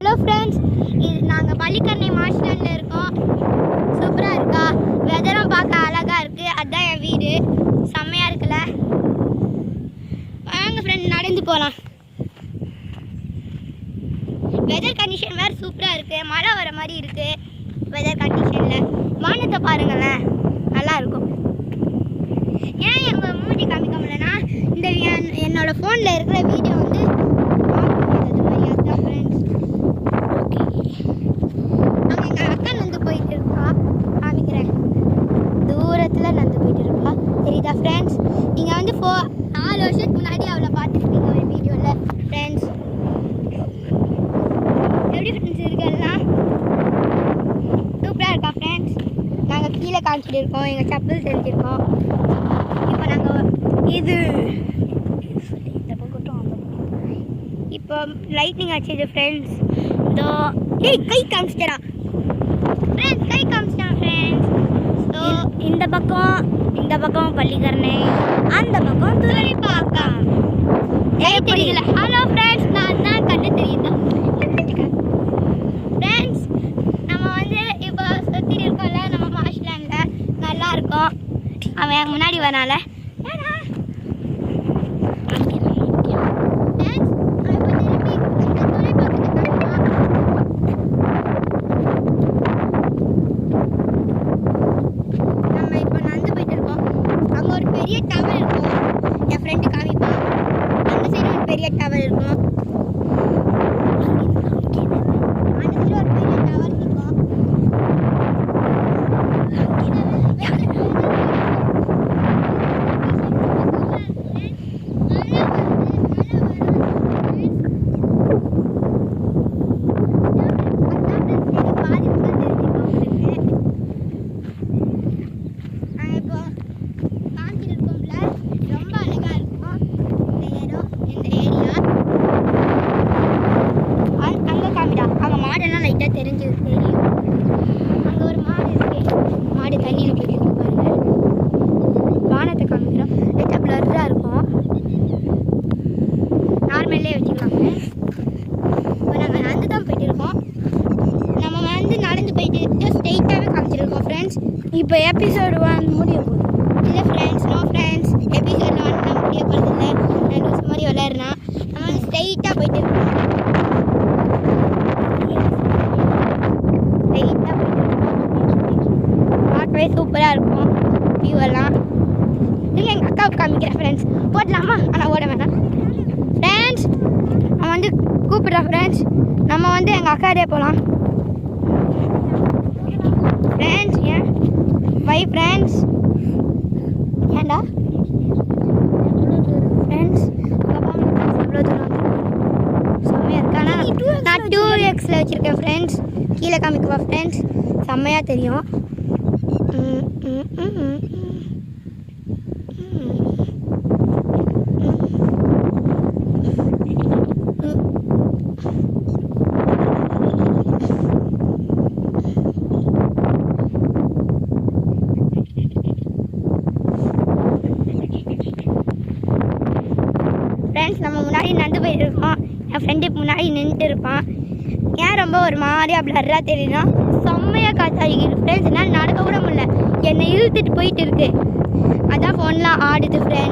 Hello friends, இது நாங்கள் பள்ளிக்கரணை மாஸ்டரில் இருக்கோம். சூப்பராக இருக்கா? வெதரும் பார்க்க அழகாக இருக்குது. அதுதான் என் வீடு. செம்மையாக இருக்குல்ல? வாங்க ஃப்ரெண்ட், நடந்து போகலாம். வெதர் கண்டிஷன் வேறு சூப்பராக இருக்குது. மழை வர மாதிரி இருக்குது. வெதர் கண்டிஷனில் வானத்தை பாருங்களேன், நல்லாயிருக்கும். ஏன் எங்கள் மூஞ்சி காமிக்க முடியலன்னா, இந்த என்னோடய ஃபோனில் இருக்கிற வீடியோ வந்து தெரியுதா ஃப்ரெண்ட்ஸ்? நீங்கள் வந்து 4 வருஷத்துக்கு முன்னாடி அவளை பார்த்துருப்பீங்க ஒரு வீடியோவில். ஃப்ரெண்ட்ஸ் எப்படி ஃப்ரெண்ட்ஸ் இருக்கலாம்? சூப்பராக இருக்கா ஃப்ரெண்ட்ஸ்? நாங்கள் கீழே காமிச்சிட்டு இருக்கோம், எங்கள் செப்பல் தெரிஞ்சிருக்கோம். இப்போ நாங்கள் இது இந்த பக்கம் இப்போ லைட்னிங் ஆச்சு ஃப்ரெண்ட்ஸ். இதோ கை காமிச்சிட்டா ஃப்ரெண்ட்ஸ், கை காமிச்சிட்டான் ஃப்ரெண்ட்ஸ். ஸோ இந்த பக்கம் பள்ளிக்கரணை, அந்த பக்கம் துறைப்பாக்கம். தெரியல. ஹலோ ஃப்ரெண்ட்ஸ், நான் தான் கண்டு தெரியுது ஃப்ரெண்ட்ஸ். நம்ம வந்து இப்போ சுற்றி இருக்கோம்ல நம்ம மாஸ்டர்லேண்டில், நல்லா இருக்கும். அவன் என் முன்னாடி வரால பெரிய டவர் இருக்கும். என் ஃப்ரெண்டு காமிப்பான். அந்த சைடு ஒரு பெரிய டவர் இருக்கும். அந்த சைடு ஒரு பெரிய டவர் இருக்கும். தெரிஞ்சது தெரியும். அங்கே ஒரு மாடு இருக்கு. மாடு தண்ணியில் போயிட்டு பாருங்க. வானத்தை காமிக்கிறோம். லைட்டாக பிளர்ராக இருக்கும். நார்மல்லே வச்சுக்கலாம். இப்போ நாங்கள் நடந்து தான் போயிட்டு இருக்கோம். நம்ம வந்து நடந்து போயிட்டு ஸ்ட்ரெயிட்டாகவே காமிச்சிருக்கோம் ஃப்ரெண்ட்ஸ். இப்போ எபிசோடு 1 முடிய போகுது. இல்லை ஃப்ரெண்ட்ஸ், நோ ஃப்ரெண்ட்ஸ், எபிசோடு 1 தான் முடிய போகிறது இல்லை. நான் லூஸ் மாதிரி விளையாடுனா நம்ம வந்து ஸ்ட்ரெயிட்டாக போயிட்டு இருக்கோம். பார்க்கவே சூப்பராக இருக்கும் வியூ எல்லாம். இல்லை எங்கள் அக்காவுக்கு காமிக்கிறேன் ஃப்ரெண்ட்ஸ். போடலாமா? ஆனால் ஓட வேணாம் ஃப்ரெண்ட்ஸ். நம்ம வந்து கூப்பிட்றேன் ஃப்ரெண்ட்ஸ். நம்ம வந்து எங்கள் அக்காடே போகலாம் ஃப்ரெண்ட்ஸ். ஏன் பை ஃப்ரெண்ட்ஸ். ஏண்டா ஃப்ரெண்ட்ஸ் எவ்வளோ தூரம் செம்மையாக இருக்கா? நான் 2xல வச்சுருக்கேன் ஃப்ரெண்ட்ஸ். கீழே காமிக்குவா ஃப்ரெண்ட்ஸ்? செம்மையாக தெரியும். ஃப்ரெண்ட்ஸ், நம்ம முன்னாடி நடந்து போயிட்டு இருக்கோம். என் ஃப்ரெண்டு முன்னாடி நின்றுட்டு இருப்பான். ஏன் ரொம்ப ஒரு மாதிரியா பிளர்ராக தெரியுதுன்னா, செம்மையாக காற்றாடிக்குது ஃப்ரெண்ட்ஸ். என்னால் நடக்க கூட முடியல. என்னை இழுத்துட்டு போயிட்டு இருக்கு. அதான் ஃபோன்லாம் ஆடுது ஃப்ரெண்ட்ஸ்.